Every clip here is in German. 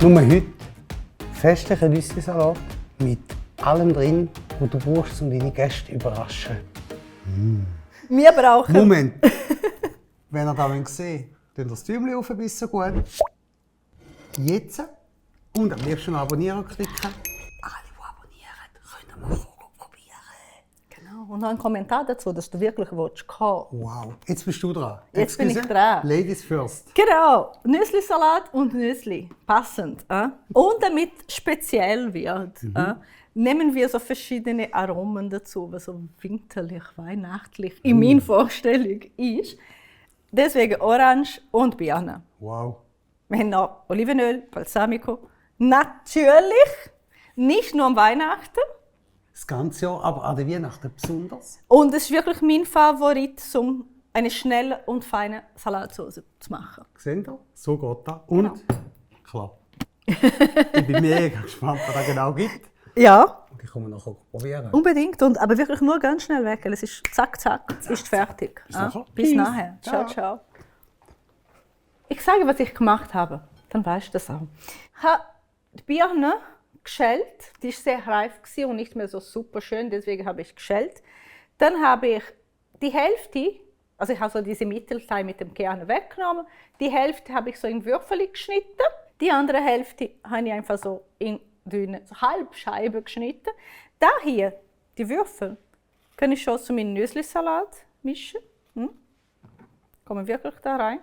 Nur heute festlichen Nüsse-Salat mit allem drin, was du brauchst, um deine Gäste zu überraschen. Wir brauchen... Moment! Wenn ihr das sehen wollt, tun das Däumchen auf ein bisschen gut. Jetzt und am liebsten noch abonnieren klicken. Alle, die abonnieren, können mal probieren. Genau. Und noch ein Kommentar dazu, dass du wirklich willst. Wow, jetzt bist du dran. Jetzt bin ich dran. Ladies first. Genau, Nüssli-Salat und Nüssli, passend. Und damit speziell wird, nehmen wir so verschiedene Aromen dazu, was so winterlich, weihnachtlich in meiner Vorstellung ist. Deswegen Orange und Birne. Wow. Wir haben noch Olivenöl, Balsamico. Natürlich, nicht nur am Weihnachten. Das ganze Jahr, aber an der Weihnachten besonders. Und es ist wirklich mein Favorit, um eine schnelle und feine Salatsauce zu machen. Seht ihr? So geht das. Und klar. Ich bin mega gespannt, was das genau gibt. Ja, Und ich komme nachher probieren. unbedingt. Aber wirklich nur ganz schnell weg. Es ist zack, zack, ist fertig. Bis nachher. Bis Tschüss. nachher. Ciao, ciao. Ich sage, was ich gemacht habe. Dann weißt du das auch. Ich habe die Birne geschält. Die war sehr reif und nicht mehr so super schön. Deswegen habe ich geschält. Dann habe ich die Hälfte, also ich habe so diese Mittelteil mit dem Kern weggenommen. Die Hälfte habe ich so in Würfel geschnitten. Die andere Hälfte habe ich einfach so in dünne so Halbscheiben geschnitten. Da hier, die Würfel, kann ich schon zu meinem Nüssli-Salat mischen. Kommen wirklich da rein.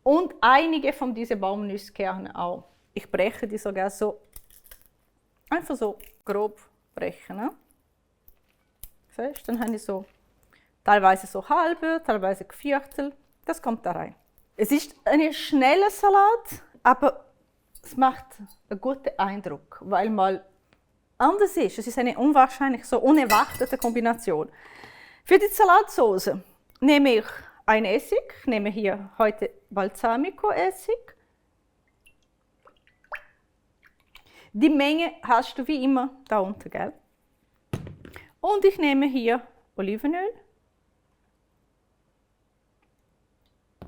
Und einige von diesen Baumnüsskerne auch. Ich breche die sogar so, einfach so grob brechen. Ne? Siehst, dann habe ich so teilweise so halbe, teilweise Viertel. Das kommt da rein. Es ist ein schneller Salat, aber es macht einen guten Eindruck, weil mal anders ist. Es ist eine unwahrscheinlich so unerwartete Kombination. Für die Salatsauce nehme ich einen Essig. Ich nehme hier heute Balsamico-Essig. Die Menge hast du wie immer da unten, gell? Und ich nehme hier Olivenöl.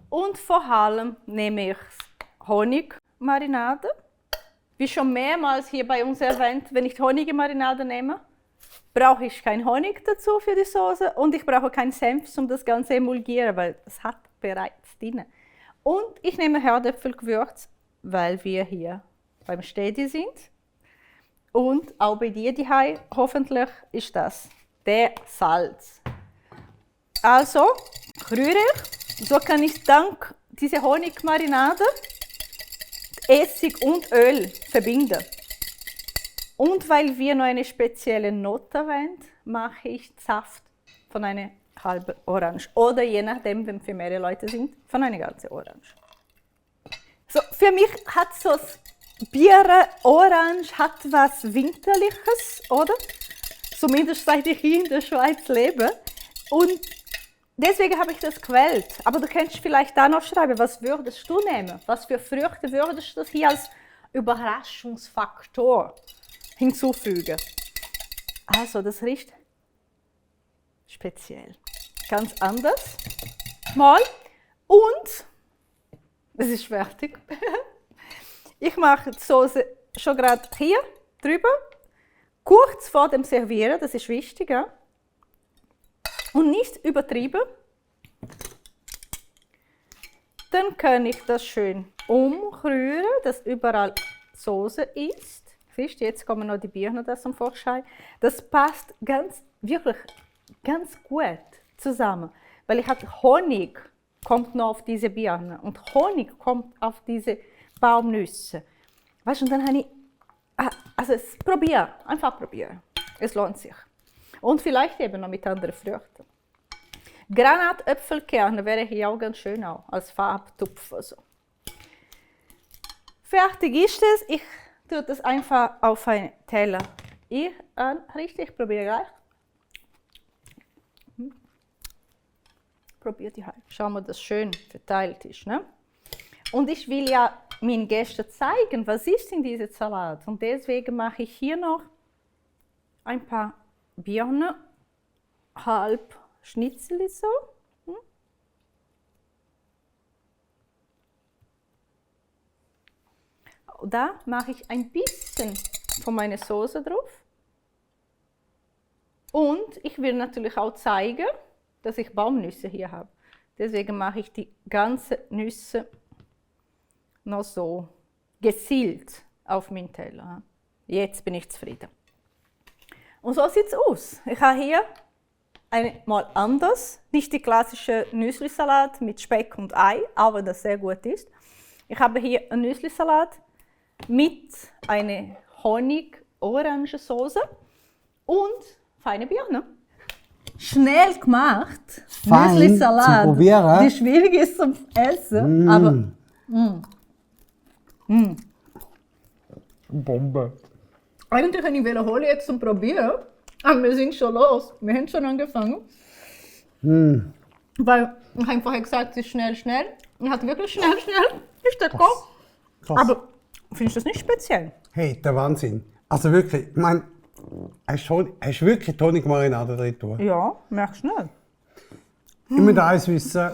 Und vor allem nehme ich Honigmarinade. Wie schon mehrmals hier bei uns erwähnt, wenn ich Honigmarinade nehme, brauche ich keinen Honig dazu für die Soße und ich brauche keinen Senf, um das Ganze zu emulgieren, weil es hat bereits drin. Und ich nehme Herdöpfelgewürz, weil wir hier beim Städi sind. Und auch bei dir daheim, hoffentlich ist das der Salz. Also rühre ich. So kann ich dank dieser Honigmarinade Essig und Öl verbinden. Und weil wir noch eine spezielle Note wollen, mache ich Saft von einer halben Orange. Oder je nachdem, wenn für mehrere Leute sind, von einer ganzen Orange. So, für mich hat so das Bier Orange hat was Winterliches, oder? Zumindest seit ich hier in der Schweiz lebe. Und deswegen habe ich das gewählt. Aber du kannst vielleicht da noch schreiben, was würdest du nehmen? Was für Früchte würdest du hier als Überraschungsfaktor hinzufügen? Also, das riecht speziell. Ganz anders. Mal. Und es ist fertig. Ich mache die Soße schon gerade hier drüber. Kurz vor dem Servieren, das ist wichtig. Ja? Und nicht übertrieben. Dann kann ich das schön umrühren, dass überall Soße ist. Siehst du, jetzt kommen noch die Birnen da zum Vorschein. Das passt wirklich ganz gut zusammen, weil ich habe Honig kommt noch auf diese Birnen und Honig kommt auf diese Baumnüsse. Weißt du, und dann habe ich, also einfach probieren. Es lohnt sich. Und vielleicht eben noch mit anderen Früchten. Granatäpfelkerne wäre hier auch ganz schön auch, als Farbtupf. Also. Fertig ist es. Ich tue das einfach auf einen Teller anrichten. Ich probiere gleich. Probiert die halt. Schauen wir, dass das schön verteilt ist. Ne? Und ich will ja meinen Gästen zeigen, was ist in diesem Salat. Und deswegen mache ich hier noch ein paar Birnen, halb Schnitzel so. da mache ich ein bisschen von meiner Soße drauf. Und ich will natürlich auch zeigen, dass ich Baumnüsse hier habe. Deswegen mache ich die ganzen Nüsse noch so gezielt auf meinen Teller. Jetzt bin ich zufrieden. Und so sieht es aus. Ich habe hier einmal anders, nicht die klassische Nüsslisalat mit Speck und Ei, aber das sehr gut ist. Ich habe hier einen Nüsslisalat mit einer Honig-Orange-Soße und feine Birnen. Schnell gemacht. Fein Nüsslisalat. zum Probieren. Die schwierig ist zum Essen, aber Bombe. eigentlich wollte ich holen jetzt zum Probieren, aber wir sind schon los. Wir haben schon angefangen. Weil ich habe vorher gesagt, es ist schnell, schnell. Ich hatte wirklich schnell, schnell. Ist der Koch. Krass. Aber findest du das nicht speziell? Hey, der Wahnsinn. Also wirklich, ich meine, hast du wirklich die Honigmarinade drin tun? Ja, merkst du nicht. Ich muss eins wissen,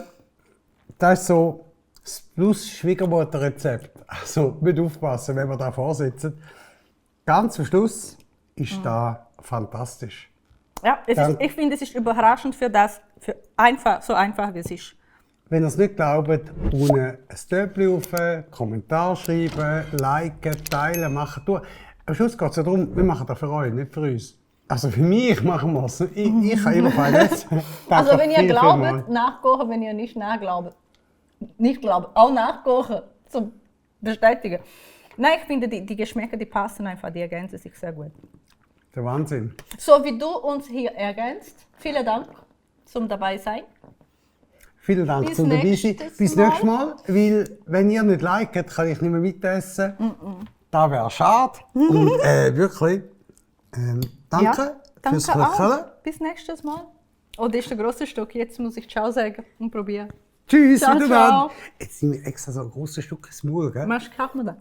das ist so das Plus-Schwiegermutter-Rezept. Also, mit aufpassen, wenn wir da vorsitzen. Ganz am Schluss ist da fantastisch. Ja, ich finde, es ist überraschend so einfach wie es ist. Wenn ihr es nicht glaubt, unten ein Döpfchen auf, Kommentar schreiben, liken, teilen, machen. Am Schluss geht es ja darum, wir machen das für euch, nicht für uns. Also für mich machen wir es. Ich kann immer fein essen. Also wenn ihr Viel, glaubt, vielmal. nachkochen, wenn ihr nicht nachglaubt. Nicht glaubt, auch nachkochen, zum Bestätigen. Nein, ich finde, die Geschmäcker, die passen einfach, die ergänzen sich sehr gut. Der Wahnsinn. So wie du uns hier ergänzt, vielen Dank zum dabei sein. Vielen Dank Bis zum dabei sein. nächstes Bis Mal. nächstes Mal. Weil, wenn ihr nicht liket, kann ich nicht mehr mitessen. Das wäre schade. Und wirklich, danke fürs danke Klöckeln. auch. Bis nächstes Mal. Oh, das ist der grosse Stück. Jetzt muss ich Ciao sagen und probieren. Tschüss, Ciao, wieder ciao. dann. Jetzt sind wir extra so ein grosses Stück ins Maul, gell? Machst du Kaffee da?